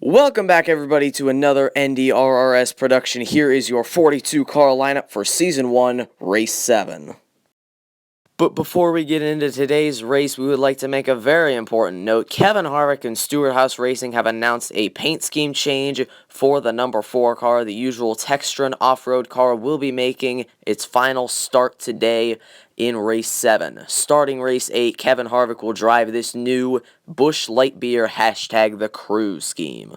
Welcome back, everybody, to another NDRRS production. Here is your 42-car lineup for Season 1, Race 7. But before we get into today's race, we would like to make a very important note. Kevin Harvick and Stewart-Haas Racing have announced a paint scheme change for the number 4 car. The usual Textron off-road car will be making its final start today in Race 7. Starting Race 8, Kevin Harvick will drive this new Busch Light Beer #The Crew scheme.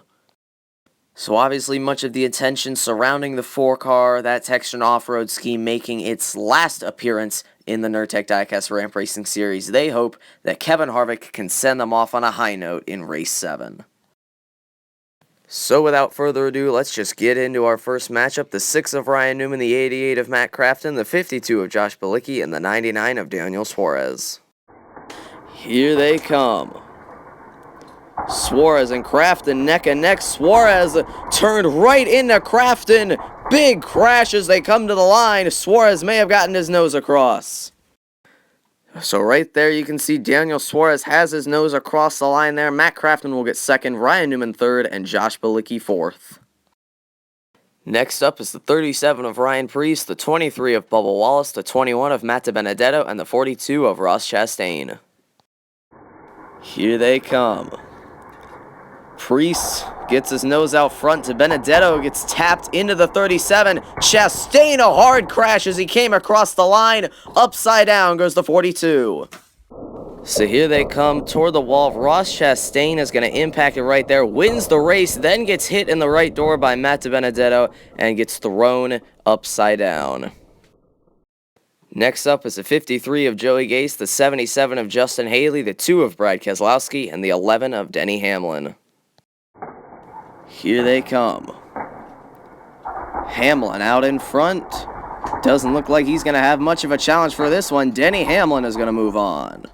So obviously much of the attention surrounding the 4 car, that Textron off-road scheme making its last appearance in the Nurtec DieCast Ramp Racing Series. They hope that Kevin Harvick can send them off on a high note in Race 7. So without further ado, let's just get into our first matchup. The 6 of Ryan Newman, the 88 of Matt Crafton, the 52 of Josh Bilicki, and the 99 of Daniel Suárez. Here they come. Suárez and Crafton neck and neck. Suárez turned right into Crafton. Big crash as they come to the line. Suárez may have gotten his nose across. So right there you can see Daniel Suárez has his nose across the line there. Matt Crafton will get second, Ryan Newman third, and Josh Bilicki fourth. Next up is the 37 of Ryan Preece, the 23 of Bubba Wallace, the 21 of Matt DiBenedetto, and the 42 of Ross Chastain. Here they come. Preece gets his nose out front. DiBenedetto gets tapped into the 37. Chastain, a hard crash as he came across the line. Upside down goes the 42. So here they come toward the wall. Ross Chastain is going to impact it right there. Wins the race, then gets hit in the right door by Matt DiBenedetto and gets thrown upside down. Next up is the 53 of Joey Gase, the 77 of Justin Haley, the 2 of Brad Keselowski, and the 11 of Denny Hamlin. Here they come. Hamlin out in front. Doesn't look like he's going to have much of a challenge for this one. Denny Hamlin is going to move on.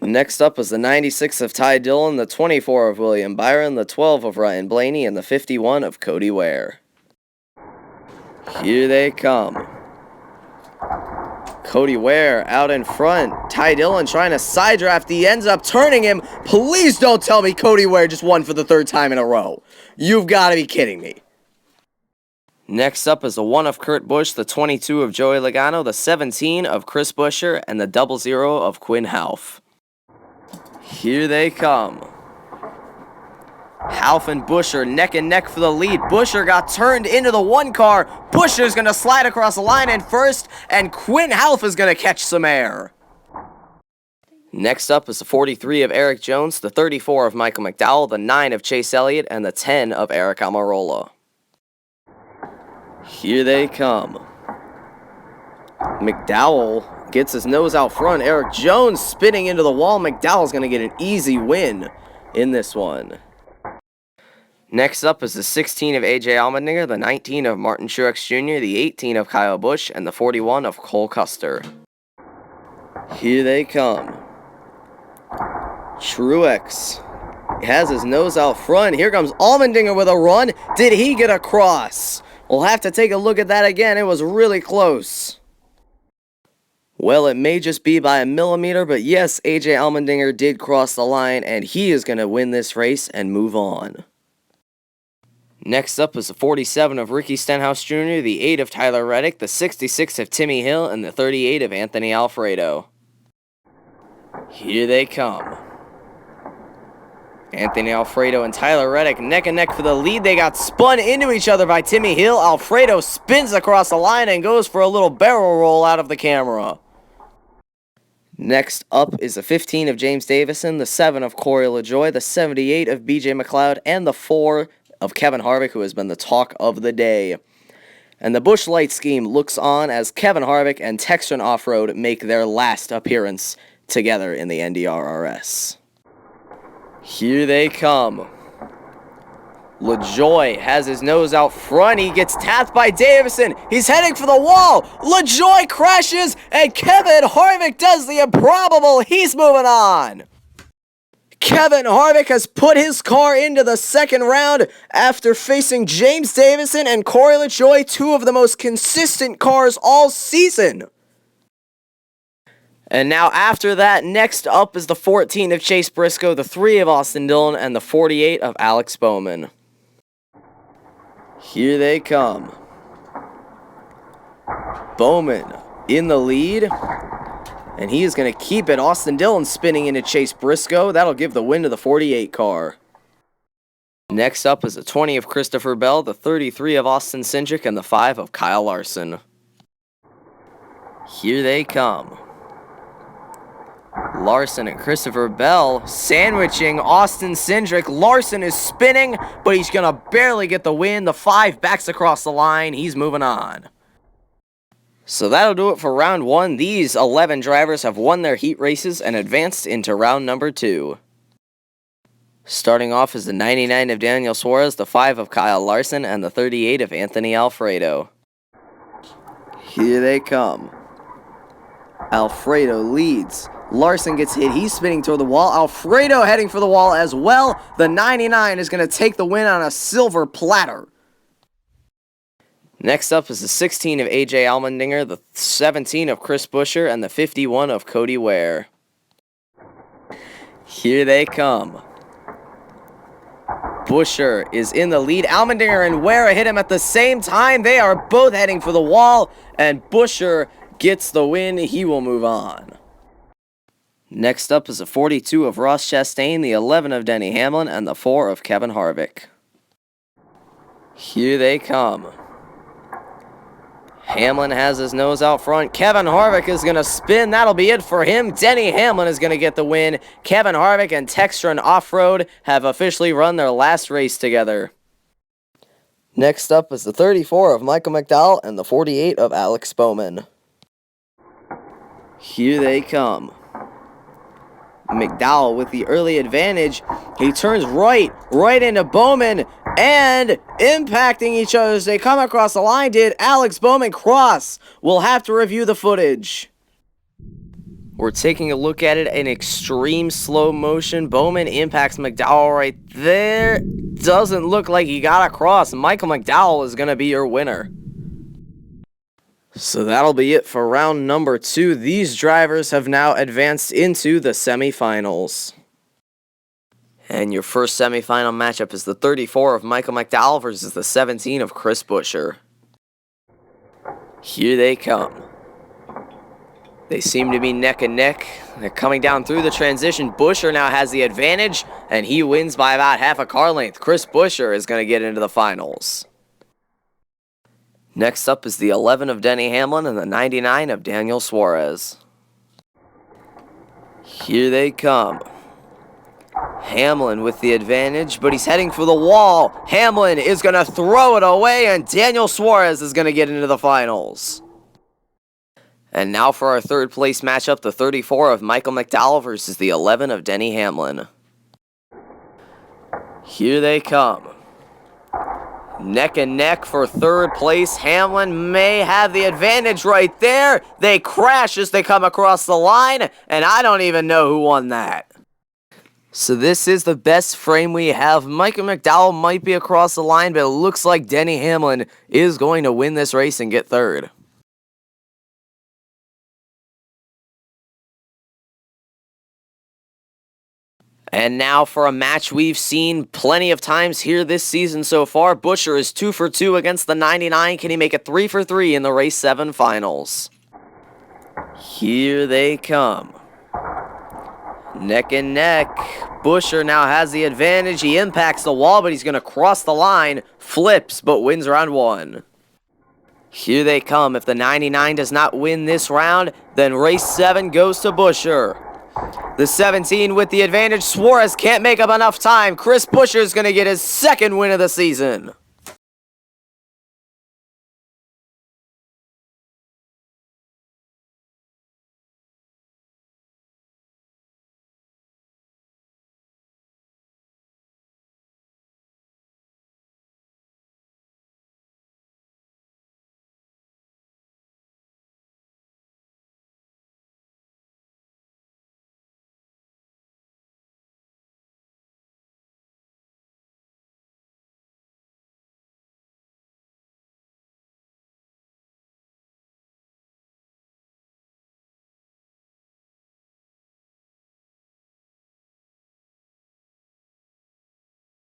Next up is the 96 of Ty Dillon, the 24 of William Byron, the 12 of Ryan Blaney, and the 51 of Cody Ware. Here they come. Cody Ware out in front. Ty Dillon trying to side draft. He ends up turning him. Please don't tell me Cody Ware just won for the 3rd time in a row. You've got to be kidding me. Next up is the 1 of Kurt Busch, the 22 of Joey Logano, the 17 of Chris Buescher, and the 00 of Quinn Houff. Here they come. Houff and Buescher neck and neck for the lead. Buescher got turned into the 1 car. Buescher's going to slide across the line in first, and Quinn Houff is going to catch some air. Next up is the 43 of Erik Jones, the 34 of Michael McDowell, the 9 of Chase Elliott, and the 10 of Aric Almirola. Here they come. McDowell gets his nose out front. Erik Jones spinning into the wall. McDowell's going to get an easy win in this one. Next up is the 16 of AJ Allmendinger, the 19 of Martin Truex Jr., the 18 of Kyle Busch, and the 41 of Cole Custer. Here they come. Truex has his nose out front. Here comes Allmendinger with a run. Did he get across? We'll have to take a look at that again. It was really close. Well, it may just be by a millimeter, but yes, AJ Allmendinger did cross the line, and he is going to win this race and move on. Next up is the 47 of Ricky Stenhouse Jr., the 8 of Tyler Reddick, the 66 of Timmy Hill, and the 38 of Anthony Alfredo. Here they come. Anthony Alfredo and Tyler Reddick neck and neck for the lead. They got spun into each other by Timmy Hill. Alfredo spins across the line and goes for a little barrel roll out of the camera. Next up is the 15 of James Davison, the 7 of Corey LaJoie, the 78 of BJ McLeod, and the 4 of Kevin Harvick, who has been the talk of the day. And the Busch Light scheme looks on as Kevin Harvick and Textron Off-Road make their last appearance together in the NDRRS. Here they come. LaJoie has his nose out front. He gets tapped by Davison. He's heading for the wall. LaJoie crashes, and Kevin Harvick does the improbable. He's moving on. Kevin Harvick has put his car into the 2nd round after facing James Davison and Corey LaJoie, 2 of the most consistent cars all season. And now after that, next up is the 14 of Chase Briscoe, the 3 of Austin Dillon, and the 48 of Alex Bowman. Here they come. Bowman in the lead, and he is going to keep it. Austin Dillon spinning into Chase Briscoe. That'll give the win to the 48 car. Next up is the 20 of Christopher Bell, the 33 of Austin Cindric, and the 5 of Kyle Larson. Here they come. Larson and Christopher Bell sandwiching Austin Cindric. Larson is spinning, but he's going to barely get the win. The 5 backs across the line. He's moving on. So that'll do it for round 1. These 11 drivers have won their heat races and advanced into round number 2. Starting off is the 99 of Daniel Suárez, the 5 of Kyle Larson, and the 38 of Anthony Alfredo. Here they come. Alfredo leads. Larson gets hit. He's spinning toward the wall. Alfredo heading for the wall as well. The 99 is going to take the win on a silver platter. Next up is the 16 of AJ Allmendinger, the 17 of Chris Buescher, and the 51 of Cody Ware. Here they come. Buescher is in the lead. Allmendinger and Ware hit him at the same time. They are both heading for the wall, and Buescher gets the win. He will move on. Next up is the 42 of Ross Chastain, the 11 of Denny Hamlin, and the 4 of Kevin Harvick. Here they come. Hamlin has his nose out front. Kevin Harvick is going to spin. That'll be it for him. Denny Hamlin is going to get the win. Kevin Harvick and Textron Off-Road have officially run their last race together. Next up is the 34 of Michael McDowell and the 48 of Alex Bowman. Here they come. McDowell with the early advantage. He turns right into Bowman, and impacting each other as they come across the line. Did Alex Bowman cross? We'll have to review the footage. We're taking a look at it in extreme slow motion. Bowman impacts McDowell right there. Doesn't look like he got across. Michael McDowell is going to be your winner. So that'll be it for round number 2. These drivers have now advanced into the semifinals. And your first semifinal matchup is the 34 of Michael McDowell versus the 17 of Chris Buescher. Here they come. They seem to be neck and neck. They're coming down through the transition. Buescher now has the advantage, and he wins by about half a car length. Chris Buescher is going to get into the finals. Next up is the 11 of Denny Hamlin and the 99 of Daniel Suárez. Here they come. Hamlin with the advantage, but he's heading for the wall. Hamlin is going to throw it away, and Daniel Suárez is going to get into the finals. And now for our third place matchup, the 34 of Michael McDowell versus the 11 of Denny Hamlin. Here they come. Neck and neck for third place. Hamlin may have the advantage right there. They crash as they come across the line, and I don't even know who won that. So this is the best frame we have. Michael McDowell might be across the line, but it looks like Denny Hamlin is going to win this race and get third. And now for a match we've seen plenty of times here this season so far. Buescher is 2 for 2 against the 99. Can he make it 3 for 3 in the Race 7 finals? Here they come. Neck and neck. Buescher now has the advantage. He impacts the wall, but he's going to cross the line. Flips, but wins round 1. Here they come. If the 99 does not win this round, then Race 7 goes to Buescher. The 17 with the advantage. Suárez can't make up enough time. Chris Buescher is going to get his second win of the season.